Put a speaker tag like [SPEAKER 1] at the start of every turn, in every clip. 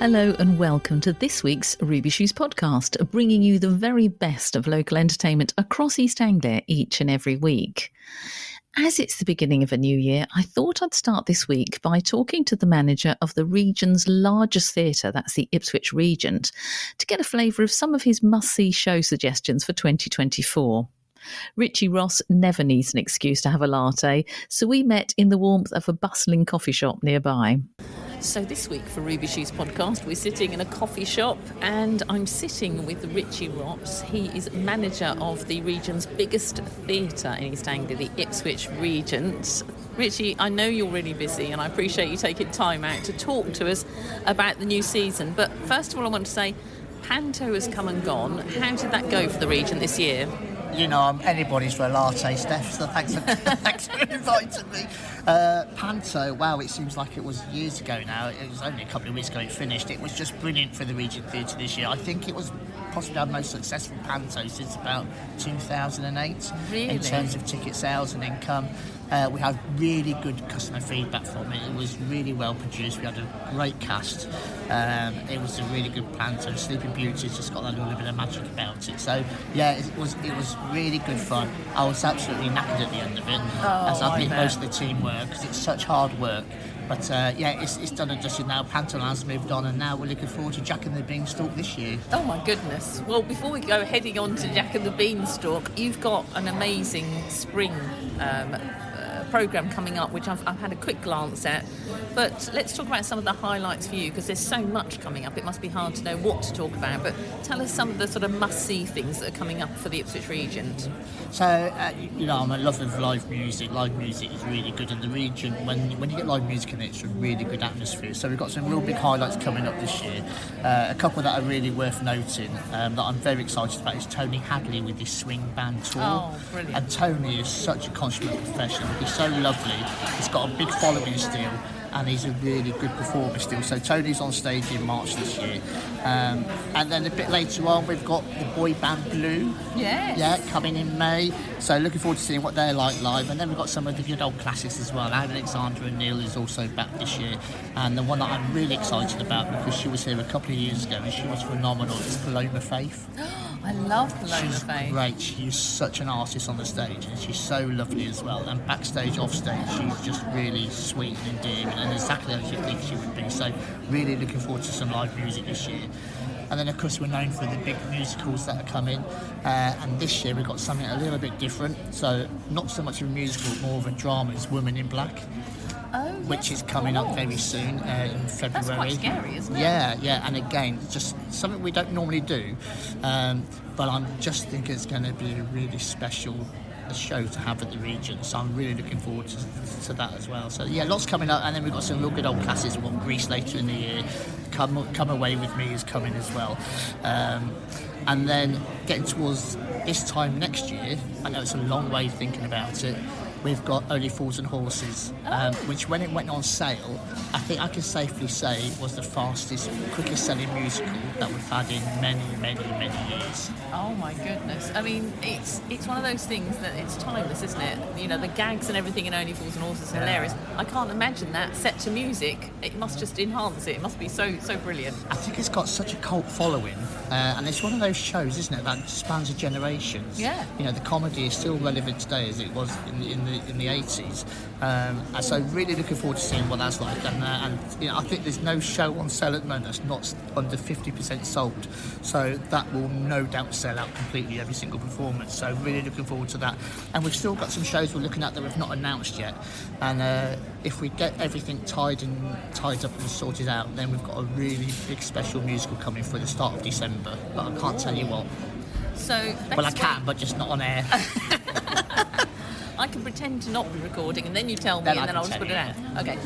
[SPEAKER 1] Hello and welcome to this week's Ruby Shoes podcast, bringing you the very best of local entertainment across East Anglia each and every week. As it's the beginning of a new year, I thought I'd start this week by talking to the manager of the region's largest theatre, that's the Ipswich Regent, to get a flavour of some of his must-see show suggestions for 2024. Richie Ross never needs an excuse to have a latte, so we met in the warmth of a bustling coffee shop nearby. So this week for Ruby Shoes podcast, we're sitting in a coffee shop and I'm sitting with Richie Ross. He is manager of the region's biggest theatre in East Anglia, the Ipswich Regent. Richie, I know you're really busy and I appreciate you taking time out to talk to us about the new season. But first of all, I want to say, Panto has come and gone. How did that go for the Regent this year?
[SPEAKER 2] You know, I'm anybody's for a latte, Steph, so thanks for inviting me. Panto, wow, it seems like it was years ago now. It was only a couple of weeks ago it finished. It was just brilliant for the Regent Theatre this year. I think it was possibly our most successful Panto since about 2008.
[SPEAKER 1] Really?
[SPEAKER 2] In terms of ticket sales and income. We had really good customer feedback from it. It was really well produced. We had a great cast. It was a really good Panto. Sleeping Beauty's just got that little bit of magic about it. So yeah, it was really good fun. I was absolutely knackered at the end of it, as I think most of the team were, because it's such hard work. But yeah, it's done and dusted now. Panto has moved on, and now we're looking forward to Jack and the Beanstalk this year.
[SPEAKER 1] Oh my goodness. Well, before we go heading on to Jack and the Beanstalk, you've got an amazing spring programme coming up, which I've had a quick glance at. But let's talk about some of the highlights for you, because there's so much coming up. It must be hard to know what to talk about. But tell us some of the sort of must-see things that are coming up for the Ipswich Regent.
[SPEAKER 2] So, you know, I'm a lover of live music. Live music is really good in the region. When you get live music in it, it's a really good atmosphere. So we've got some real big highlights coming up this year. A couple that are really worth noting that I'm very excited about is Tony Hadley with his swing band tour.
[SPEAKER 1] Oh, brilliant.
[SPEAKER 2] And Tony is such a consummate professional. He's so lovely. He's got a big following still, and he's a really good performer still. So Tony's on stage in March this year. And then a bit later on, we've got the boy band Blue.
[SPEAKER 1] Yes.
[SPEAKER 2] Yeah, coming in May. So looking forward to seeing what they're like live. And then we've got some of the good old classics as well. Alexandra and Neil is also back this year. And the one that I'm really excited about, because she was here a couple of years ago and she was phenomenal, is Paloma Faith.
[SPEAKER 1] I love Paloma
[SPEAKER 2] She's
[SPEAKER 1] Faith.
[SPEAKER 2] great. She's such an artist on the stage, and she's so lovely as well. And backstage, off stage, she's just really sweet and endearing, and exactly as you think she would be. So really looking forward to some live music this year. And then of course we're known for the big musicals that are coming, and this year we've got something a little bit different. So not so much of a musical, more of a drama. It's Woman in Black. Which is coming up very soon in February.
[SPEAKER 1] That's quite scary, isn't it?
[SPEAKER 2] Yeah, and again, just something we don't normally do, but I'm just think it's going to be a really special show to have at the Regent, so I'm really looking forward to that as well. So yeah, lots coming up, and then we've got some real good old classes. We've got Grease later in the year. Come Away With Me is coming as well. And then getting towards this time next year, I know it's a long way thinking about it, we've got Only Fools and Horses, which when it went on sale, I think I can safely say was the fastest, quickest selling musical that we've had in many, many, many years.
[SPEAKER 1] Oh my goodness. I mean, it's one of those things that it's timeless, isn't it? You know, the gags and everything in Only Fools and Horses are hilarious. I can't imagine that set to music. It must just enhance it. It must be so brilliant.
[SPEAKER 2] I think it's got such a cult following, and it's one of those shows, isn't it, that spans generations.
[SPEAKER 1] Yeah.
[SPEAKER 2] You know, the comedy is still relevant today as it was in the 80s. So really looking forward to seeing what that's like. And you know, I think there's no show on sale at the moment that's not under 50% sold. So that will no doubt sell out completely every single performance. So really looking forward to that. And we've still got some shows we're looking at that we've not announced yet. And if we get everything tied up and sorted out, then we've got a really big special musical coming for the start of December. But I can't tell you what.
[SPEAKER 1] So
[SPEAKER 2] well, I can, but just not on air.
[SPEAKER 1] I can pretend to not be recording, and then you tell me, and then I'll just put it out. Okay.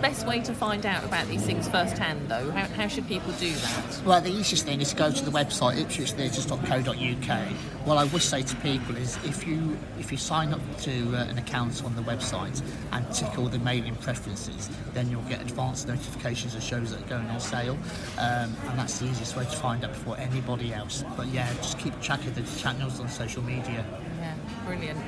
[SPEAKER 1] Best way to find out about these things firsthand, though? How should people do that?
[SPEAKER 2] Well, the easiest thing is to go to the website ipswichtheatres.co.uk. What I would say to people is if you sign up to an account on the website and tick all the mailing preferences, then you'll get advanced notifications of shows that are going on sale, and that's the easiest way to find out before anybody else. But yeah, just keep track of the channels on social media.
[SPEAKER 1] Yeah, brilliant.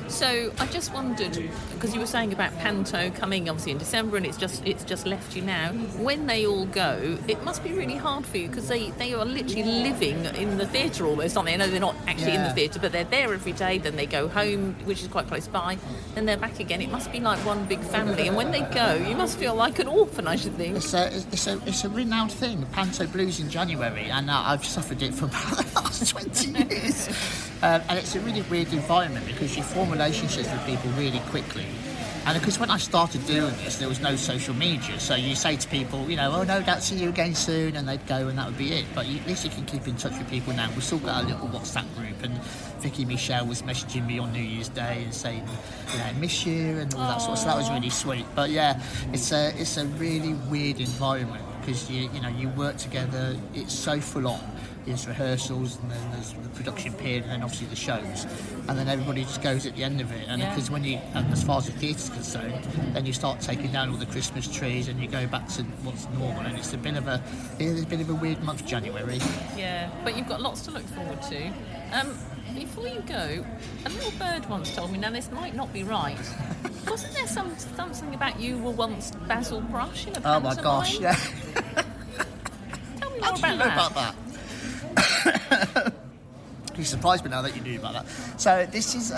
[SPEAKER 1] So I just wondered, because you were saying about Panto coming obviously in December, and it's just left you now. When they all go, it must be really hard for you, because they are literally living in the theatre almost, aren't they? I know they're not actually in the theatre, but they're there every day. Then they go home, which is quite close by. Then they're back again. It must be like one big family. And when they go, you must feel like an orphan, I should think.
[SPEAKER 2] It's a renowned thing, the Panto Blues in January, and I've suffered it for about the last 20 years. And it's a really weird environment because you form relationships with people really quickly. And because when I started doing this, there was no social media. So you say to people, you know, oh no, Dad, see you again soon, and they'd go and that would be it. But at least you can keep in touch with people now. We've still got a little WhatsApp group, and Vicky Michelle was messaging me on New Year's Day and saying, you know, miss you and all that sort of stuff. So that was really sweet. But yeah, it's a really weird environment because you work together. It's so full on. There's rehearsals, and then there's the production period, and then obviously the shows, and then everybody just goes at the end of it. And because when you, as far as the theatre's concerned, then you start taking down all the Christmas trees, and you go back to what's normal. And it's a bit of a weird month, January. Yeah,
[SPEAKER 1] but you've got lots to look forward to. Before you go, a little bird once told me, now this might not be right, wasn't there something about you were once Basil Brush in a pantomime?
[SPEAKER 2] Oh my gosh, yeah.
[SPEAKER 1] Tell me more about that.
[SPEAKER 2] You surprised me now that you knew about that. So this is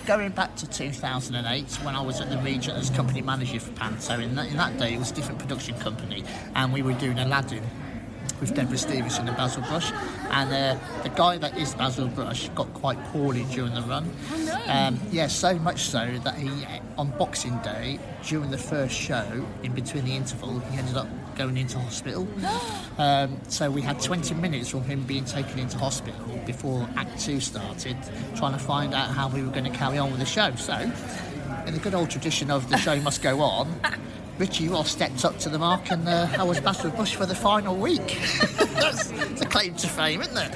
[SPEAKER 2] going back to 2008 when I was at the Regent as company manager for Panto. In that day, it was a different production company, and we were doing Aladdin with Deborah Stevenson and Basil Brush, and the guy that is Basil Brush got quite poorly during the run.
[SPEAKER 1] Oh no!
[SPEAKER 2] So much so that he, on Boxing Day, during the first show, in between the interval, he ended up going into hospital. So we had 20 minutes from him being taken into hospital before Act 2 started, trying to find out how we were going to carry on with the show. So, in the good old tradition of the show must go on, Richie Ross stepped up to the mark, and I was Basil Brush for the final week. That's a claim to fame, isn't it?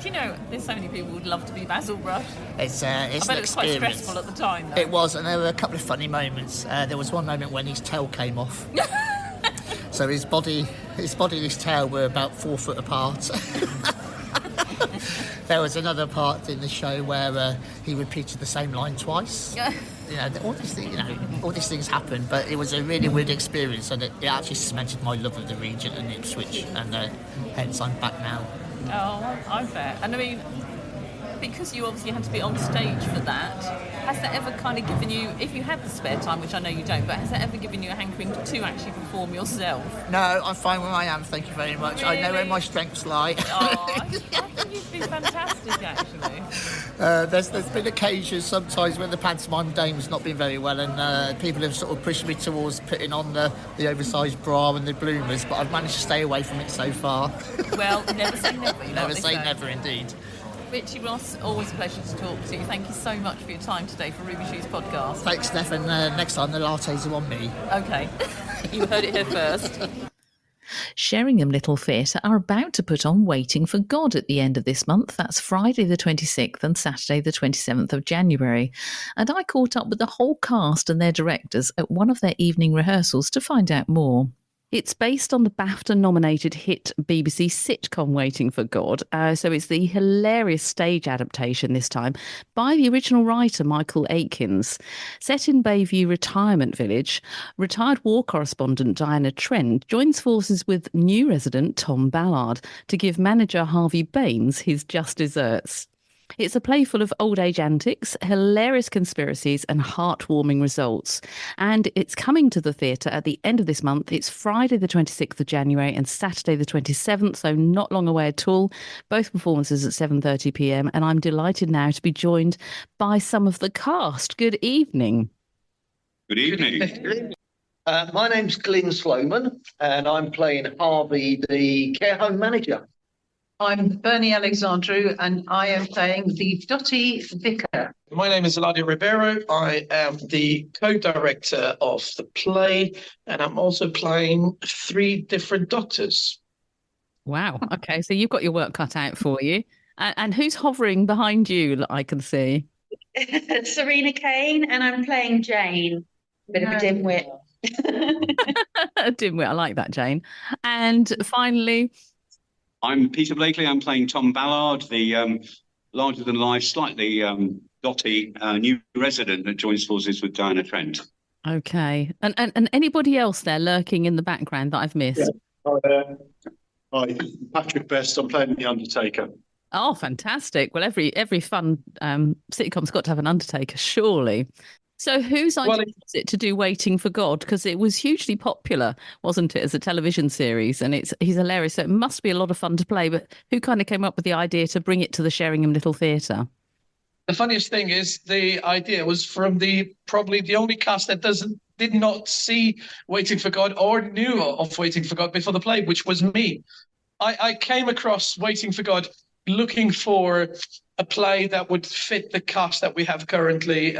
[SPEAKER 1] Do you know, there's so many people who would love to be Basil Brush.
[SPEAKER 2] It's
[SPEAKER 1] I bet
[SPEAKER 2] an
[SPEAKER 1] it was quite
[SPEAKER 2] experience.
[SPEAKER 1] stressful at the time, though.
[SPEAKER 2] It was, and there were a couple of funny moments. There was one moment when his tail came off. So his body and his tail were about 4 foot apart. There was another part in the show where he repeated the same line twice. All these things happen, but it was a really weird experience, and it actually cemented my love of the Regent and Ipswich, and hence I'm back now.
[SPEAKER 1] Oh, I bet. And I mean, because you obviously had to be on stage for that, has that ever kind of given you, if you had the spare time, which I know you don't, but has that ever given you a hankering to actually perform yourself?
[SPEAKER 2] No, I'm fine where I am, thank you very much.
[SPEAKER 1] Really?
[SPEAKER 2] I know where my strengths lie.
[SPEAKER 1] Oh, I think you'd be fantastic, actually.
[SPEAKER 2] There's been occasions sometimes when the pantomime dame's not been very well, and people have sort of pushed me towards putting on the oversized bra and the bloomers, but I've managed to stay away from it so far.
[SPEAKER 1] Well, never say never.
[SPEAKER 2] Never say never, indeed.
[SPEAKER 1] Richie Ross, always a pleasure to talk to you. Thank you so much for your time today for Ruby Shoes podcast.
[SPEAKER 2] Thanks, Steph, and next time the lattes are on me.
[SPEAKER 1] Okay, you heard it here first.
[SPEAKER 3] Sheringham Little Theatre are about to put on Waiting for God at the end of this month. That's Friday the 26th and Saturday the 27th of January. And I caught up with the whole cast and their directors at one of their evening rehearsals to find out more. It's based on the BAFTA-nominated hit BBC sitcom Waiting for God, so it's the hilarious stage adaptation this time by the original writer Michael Aitkins. Set in Bayview Retirement Village, retired war correspondent Diana Trent joins forces with new resident Tom Ballard to give manager Harvey Baines his just desserts. It's a play full of old age antics, hilarious conspiracies and heartwarming results. And it's coming to the theatre at the end of this month. It's Friday the 26th of January and Saturday the 27th, so not long away at all. Both performances at 7:30pm, and I'm delighted now to be joined by some of the cast. Good evening.
[SPEAKER 4] Good evening.
[SPEAKER 5] My name's Glyn Sloman, and I'm playing Harvey, the care home manager.
[SPEAKER 6] I'm Bernie Alexandru, and I am playing the Dotty Vicar.
[SPEAKER 7] My name is Eladio Ribeiro. I am the co-director of the play, and I'm also playing 3 different doctors.
[SPEAKER 3] Wow. Okay, so you've got your work cut out for you. And who's hovering behind you that I can see?
[SPEAKER 8] Serena Kane, and I'm playing Jane. A bit of a dimwit.
[SPEAKER 3] A dimwit, I like that, Jane. And finally...
[SPEAKER 4] I'm Peter Blakely. I'm playing Tom Ballard, the larger than life, slightly dotty new resident that joins forces with Diana Trent.
[SPEAKER 3] Okay. And anybody else there lurking in the background that I've missed?
[SPEAKER 9] Yeah. Hi, Patrick Best. I'm playing the Undertaker.
[SPEAKER 3] Oh, fantastic. Well, every fun sitcom's got to have an Undertaker, surely. So whose idea was it to do Waiting for God? Because it was hugely popular, wasn't it, as a television series? And he's hilarious. So it must be a lot of fun to play. But who kind of came up with the idea to bring it to the Sheringham Little Theatre?
[SPEAKER 7] The funniest thing is the idea was from probably the only cast that did not see Waiting for God or knew of Waiting for God before the play, which was me. I came across Waiting for God looking for a play that would fit the cast that we have currently,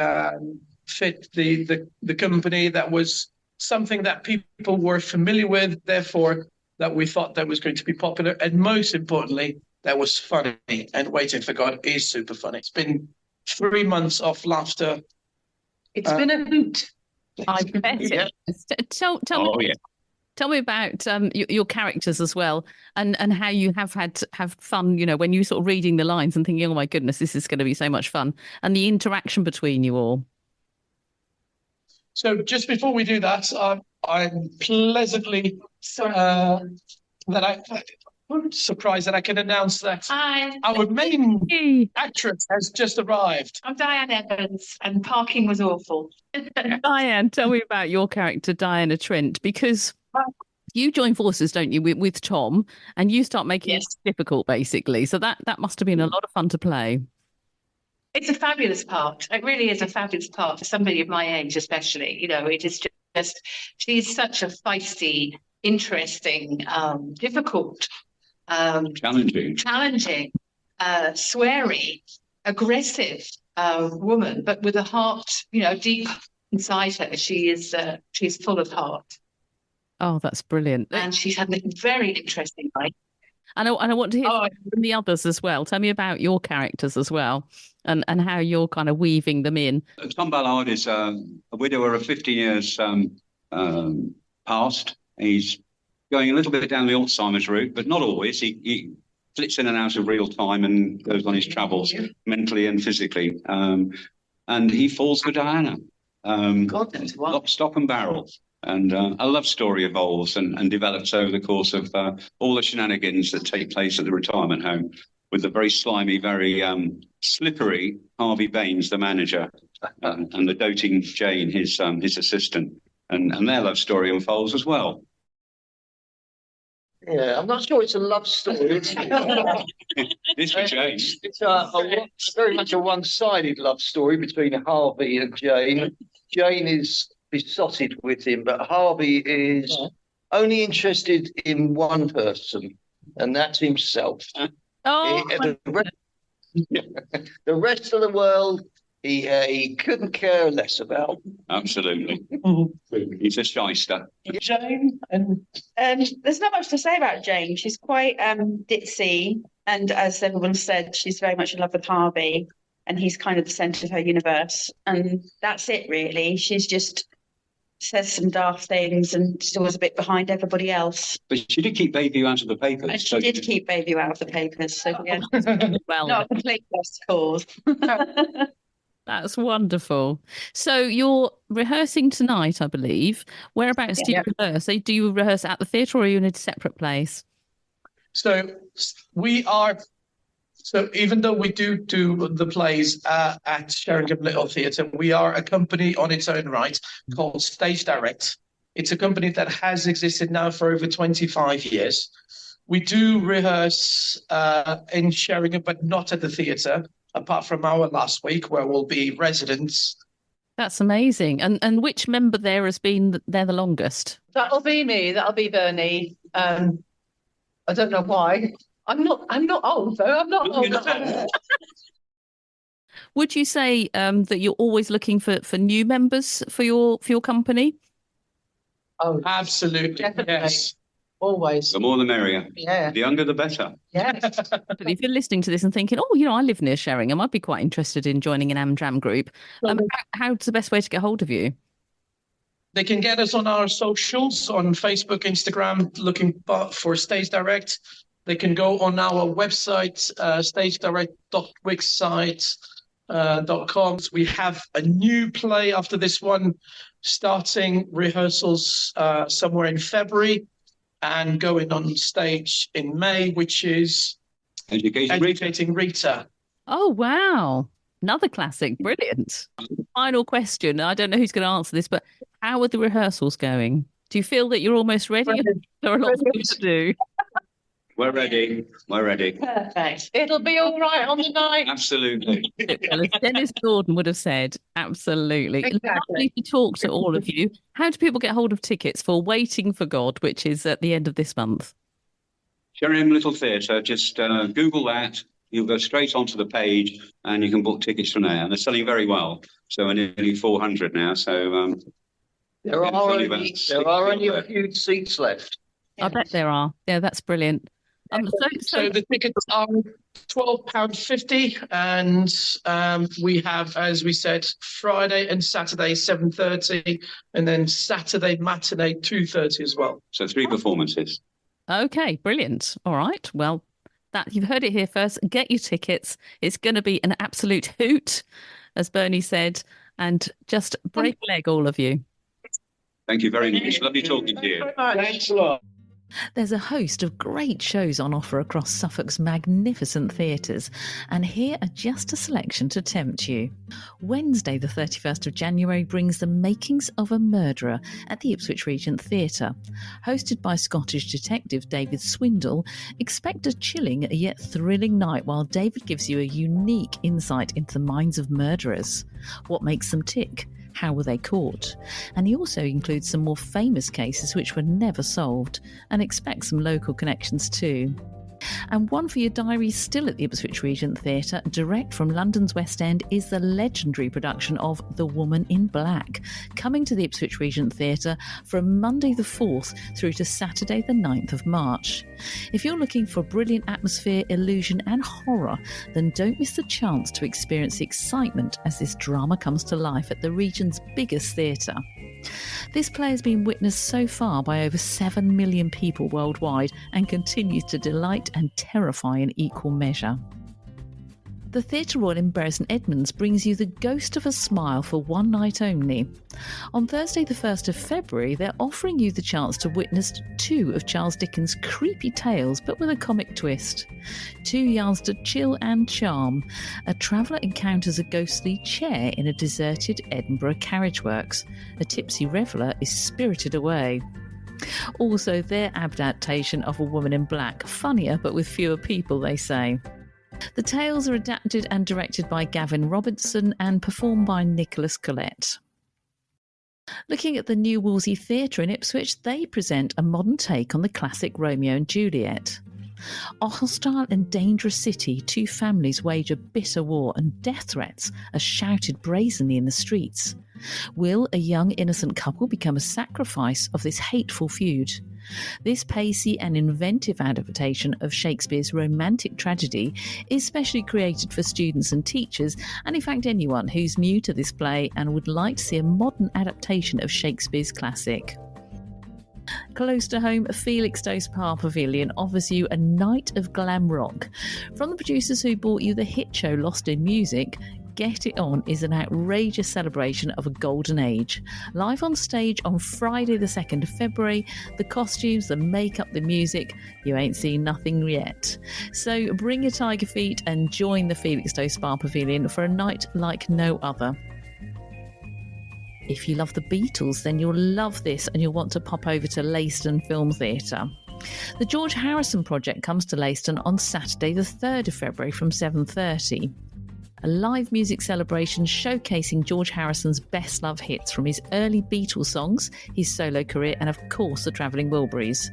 [SPEAKER 7] fit the company, that was something that people were familiar with, therefore that we thought that was going to be popular, and most importantly, that was funny. And Waiting for God is super funny. It's been 3 months of laughter.
[SPEAKER 6] It's been a hoot.
[SPEAKER 3] I bet it is. Tell me about your characters as well, and how you have fun, when you sort of reading the lines and thinking, oh my goodness, this is going to be so much fun, and the interaction between you all.
[SPEAKER 7] So just before we do that, I'm pleasantly surprised that I can announce that our main actress has just arrived.
[SPEAKER 8] I'm Diane Evans, and parking was awful.
[SPEAKER 3] Diane, tell me about your character, Diana Trent, because you join forces, don't you, with Tom, and you start making it difficult, basically. So that must have been a lot of fun to play.
[SPEAKER 8] It's a fabulous part. It really is a fabulous part for somebody of my age, especially. It is just, she's such a feisty, interesting, difficult, challenging, sweary, aggressive woman, but with a heart, deep inside her. She's full of heart.
[SPEAKER 3] Oh, that's brilliant.
[SPEAKER 8] And she's had a very interesting life.
[SPEAKER 3] And I want to hear from the others as well. Tell me about your characters as well, and how you're kind of weaving them in.
[SPEAKER 4] Tom Ballard is a widower of 15 years past. He's going a little bit down the Alzheimer's route, but not always. He flips in and out of real time and goes on his travels mentally and physically. And he falls for Diana. Lock, stock and barrel. And a love story evolves and develops over the course of all the shenanigans that take place at the retirement home, with the very slimy, very slippery Harvey Baines, the manager, and the doting Jane, his assistant. And their love story unfolds as well.
[SPEAKER 5] Yeah, I'm not sure it's a love story.
[SPEAKER 4] It's for Jane.
[SPEAKER 5] It's very much a one-sided love story between Harvey and Jane. Jane is besotted with him, but Harvey is only interested in one person, and that's himself. The rest of the world, he couldn't care less about.
[SPEAKER 4] Absolutely. He's a shyster.
[SPEAKER 7] Jane?
[SPEAKER 8] There's not much to say about Jane. She's quite ditzy, and as everyone said, she's very much in love with Harvey, and he's kind of the centre of her universe. And that's it, really. She's just says some daft things and she's always a bit behind everybody else.
[SPEAKER 4] But she did keep Bayview out of the papers.
[SPEAKER 8] And she did keep Bayview out of the papers. So yeah,
[SPEAKER 3] well,
[SPEAKER 8] not a complete lost cause.
[SPEAKER 3] That's wonderful. So you're rehearsing tonight, I believe. Whereabouts do you rehearse? Do you rehearse at the theatre, or are you in a separate place?
[SPEAKER 7] So we are. So even though we do the plays at Sheringham Little Theatre, we are a company on its own right called Stage Direct. It's a company that has existed now for over 25 years. We do rehearse in Sheringham, but not at the theatre, apart from our last week where we'll be residents.
[SPEAKER 3] That's amazing. And which member there has been there the longest?
[SPEAKER 6] That'll be me. That'll be Bernie. I don't know why. I'm not old though. I'm not old.
[SPEAKER 3] Would you say that you're always looking for new members for your company?
[SPEAKER 6] Oh,
[SPEAKER 7] absolutely.
[SPEAKER 6] Definitely.
[SPEAKER 7] Yes.
[SPEAKER 6] Always.
[SPEAKER 4] The more the merrier.
[SPEAKER 6] Yeah.
[SPEAKER 4] The younger the better.
[SPEAKER 6] Yeah.
[SPEAKER 3] But if you're listening to this and thinking, I live near Sheringham, I'd be quite interested in joining an Amdram group. How's the best way to get hold of you?
[SPEAKER 7] They can get us on our socials on Facebook, Instagram, looking for Stage Direct. they can go on our website, stagedirect.wixsite.com. We have a new play after this one, starting rehearsals somewhere in February and going on stage in May, which is Educating Rita.
[SPEAKER 1] Oh, wow. Another classic. Brilliant. Final question. I don't know who's going to answer this, but how are the rehearsals going? Do you feel that you're almost ready? There are lots to do.
[SPEAKER 4] We're ready. We're ready.
[SPEAKER 6] Perfect. It'll be all right on the night.
[SPEAKER 4] Absolutely.
[SPEAKER 1] Well, as Dennis Gordon would have said, absolutely.
[SPEAKER 6] Exactly.
[SPEAKER 1] Lovely to talk to all of you. How do people get hold of tickets for Waiting for God, which is at the end of this month?
[SPEAKER 4] Sheringham Little Theatre, just Google that. You'll go straight onto the page and you can book tickets from there. And they're selling very well. So we're nearly 400 now. So
[SPEAKER 5] there are only a few seats left.
[SPEAKER 1] I bet there are. Yeah, that's brilliant.
[SPEAKER 7] So the tickets are £12.50, and we have, as we said, Friday and Saturday 7:30, and then Saturday matinee 2:30 as well.
[SPEAKER 4] So 3 performances.
[SPEAKER 1] Okay, brilliant. All right. Well, that you've heard it here first. Get your tickets. It's going to be an absolute hoot, as Bernie said, and just break a leg, all of you.
[SPEAKER 4] Thank you very much. Lovely talking to you.
[SPEAKER 5] Thanks a lot.
[SPEAKER 1] There's a host of great shows on offer across Suffolk's magnificent theatres, and here are just a selection to tempt you. Wednesday, the 31st of January, brings The Makings of a Murderer at the Ipswich Regent Theatre. Hosted by Scottish detective David Swindle, expect a chilling yet thrilling night while David gives you a unique insight into the minds of murderers. What makes them tick? How were they caught? And he also includes some more famous cases which were never solved, and expects some local connections too. And one for your diary still at the Ipswich Regent Theatre, direct from London's West End, is the legendary production of The Woman in Black, coming to the Ipswich Regent Theatre from Monday the 4th through to Saturday the 9th of March. If you're looking for brilliant atmosphere, illusion and horror, then don't miss the chance to experience the excitement as this drama comes to life at the region's biggest theatre. This play has been witnessed so far by over 7 million people worldwide and continues to delight and terrify in equal measure. The Theatre Royal in Bury St Edmunds brings you The Ghost of a Smile for one night only. On Thursday the 1st of February, they're offering you the chance to witness 2 of Charles Dickens' creepy tales, but with a comic twist. 2 yards to chill and charm. A traveller encounters a ghostly chair in a deserted Edinburgh carriage works. A tipsy reveller is spirited away. Also, their adaptation of A Woman in Black, funnier but with fewer people, they say. The tales are adapted and directed by Gavin Robertson and performed by Nicholas Collette. Looking at the New Wolsey Theatre in Ipswich, they present a modern take on the classic Romeo and Juliet. A hostile and dangerous city, 2 families wage a bitter war and death threats are shouted brazenly in the streets. Will a young innocent couple become a sacrifice of this hateful feud? This pacey and inventive adaptation of Shakespeare's romantic tragedy is specially created for students and teachers, and in fact anyone who's new to this play and would like to see a modern adaptation of Shakespeare's classic. Close to home, Felixstowe Spa Pavilion offers you a night of glam rock. From the producers who brought you the hit show Lost in Music, Get It On is an outrageous celebration of a golden age. Live on stage on Friday the 2nd of February, the costumes, the makeup, the music, you ain't seen nothing yet. So bring your tiger feet and join the Felixstowe Spa Pavilion for a night like no other. If you love the Beatles, then you'll love this and you'll want to pop over to Leiston Film Theatre. The George Harrison Project comes to Leiston on Saturday the 3rd of February from 7:30. A live music celebration showcasing George Harrison's best love hits from his early Beatles songs, his solo career, and of course the Travelling Wilburys.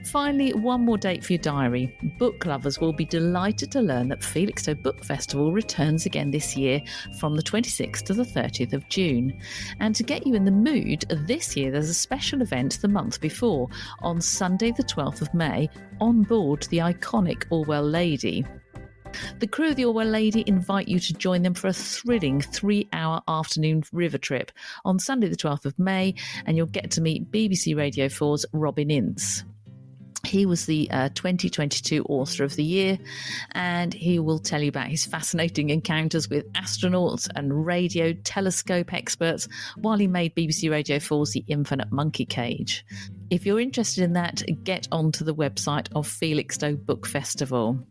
[SPEAKER 1] Finally, one more date for your diary. Book lovers will be delighted to learn that Felixstowe Book Festival returns again this year from the 26th to the 30th of June. And to get you in the mood, this year there's a special event the month before, on Sunday the 12th of May, on board the iconic Orwell Lady. The crew of the Orwell Lady invite you to join them for a thrilling 3-hour afternoon river trip on Sunday the 12th of May, and you'll get to meet BBC Radio 4's Robin Ince.
[SPEAKER 3] He was the 2022 Author of the Year, and he will tell you about his fascinating encounters with astronauts and radio telescope experts while he made BBC Radio 4's The Infinite Monkey Cage. If you're interested in that, get onto the website of Felixstowe Book Festival.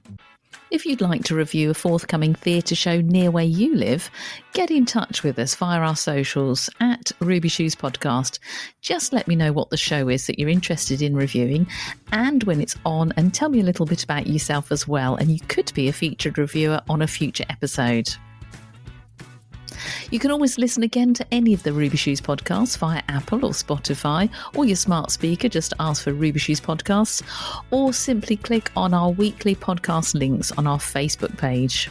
[SPEAKER 3] If you'd like to review a forthcoming theatre show near where you live, get in touch with us via our socials at Ruby Shoes Podcast. Just let me know what the show is that you're interested in reviewing and when it's on, and tell me a little bit about yourself as well, and you could be a featured reviewer on a future episode. You can always listen again to any of the Ruby Shoes podcasts via Apple or Spotify or your smart speaker. Just ask for Ruby Shoes Podcasts, or simply click on our weekly podcast links on our Facebook page.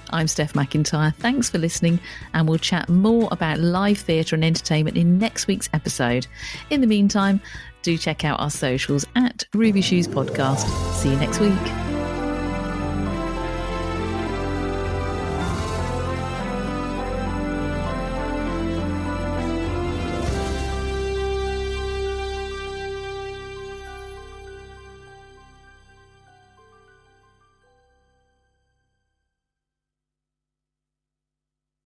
[SPEAKER 3] I'm Steph McIntyre. Thanks for listening, and we'll chat more about live theatre and entertainment in next week's episode. In the meantime, do check out our socials at Ruby Shoes Podcast. See you next week.